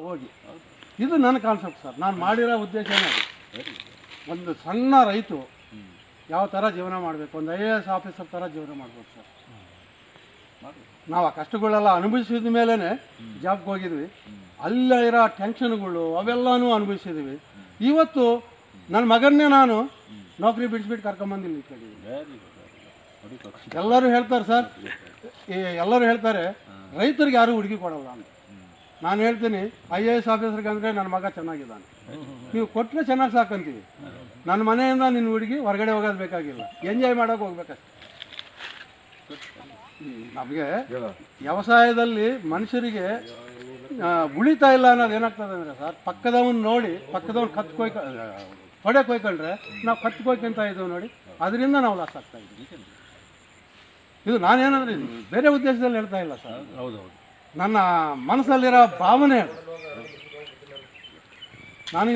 ಹೋಗಿ. ಇದು ನನ್ನ ಕಾನ್ಸೆಪ್ಟ್ ಸರ್. ನಾನು ಮಾಡಿರೋ ಉದ್ದೇಶನೇ ಅದು. ಒಂದು ಸಣ್ಣ ರೈತು ಯಾವ ಥರ ಜೀವನ ಮಾಡಬೇಕು, ಒಂದು IAS ಆಫೀಸರ್ ಥರ ಜೀವನ ಮಾಡ್ಬೋದು ಸರ್. ನಾವು ಆ ಕಷ್ಟಗಳೆಲ್ಲ ಅನುಭವಿಸಿದ ಮೇಲೇ ಜಾಬ್ಗೆ ಹೋಗಿದ್ವಿ. ಅಲ್ಲಿರೋ ಟೆನ್ಷನ್ಗಳು ಅವೆಲ್ಲನೂ ಅನುಭವಿಸಿದ್ವಿ. ಇವತ್ತು ನನ್ನ ಮಗನ್ನೇ ನಾನು ನೌಕರಿ ಬಿಡಿಸ್ಬಿಟ್ಟು ಕರ್ಕೊಂಬಂದಿಲ್ಲ ಈ ಕಡೆ. ಎಲ್ಲರೂ ಹೇಳ್ತಾರೆ ಸರ್, ಎಲ್ಲರೂ ಹೇಳ್ತಾರೆ ರೈತರಿಗೆ ಯಾರೂ ಹುಡುಗಿ ಕೊಡಲ್ಲ ಅಂತ. ನಾನು ಹೇಳ್ತೀನಿ IAS ಆಫೀಸರ್ಗೆ ಅಂದರೆ ನನ್ನ ಮಗ ಚೆನ್ನಾಗಿದ್ದಾನೆ, ನೀವು ಕೊಟ್ಟರೆ ಚೆನ್ನಾಗಿ ಸಾಕಂತೀವಿ. ನನ್ನ ಮನೆಯಿಂದ ನಿನ್ನ ಹುಡುಗಿ ಹೊರಗಡೆ ಹೋಗೋದು ಬೇಕಾಗಿಲ್ಲ, ಎಂಜಾಯ್ ಮಾಡೋಕೆ ಹೋಗ್ಬೇಕಷ್ಟೆ. ನಮಗೆ ವ್ಯವಸಾಯದಲ್ಲಿ ಮನುಷ್ಯರಿಗೆ ಉಳಿತಾ ಇಲ್ಲ ಅನ್ನೋದು ಏನಾಗ್ತದೆ ಅಂದರೆ ಸರ್, ಪಕ್ಕದವನ್ನ ನೋಡಿ ಪಕ್ಕದವನ್ನ ತೊಡೆ ಕೊಯ್ಕೊಂಡ್ರೆ ನಾವು ಕತ್ತು ಕೊಯ್ಕೊಂತ ಇದ್ದೀವಿ ನೋಡಿ, ಅದರಿಂದ ನಾವು ಲಾಸ್ ಆಗ್ತಾ ಇದ್ದೀವಿ. ಇದು ನಾನೇನಂದ್ರೆ ಬೇರೆ ಉದ್ದೇಶದಲ್ಲಿ ಹೇಳ್ತಾ ಇಲ್ಲ ಸರ್. ಹೌದೌದು, ನನ್ನ ಮನಸ್ಸಲ್ಲಿರೋ ಭಾವನೆ ಅದು. ನಾನು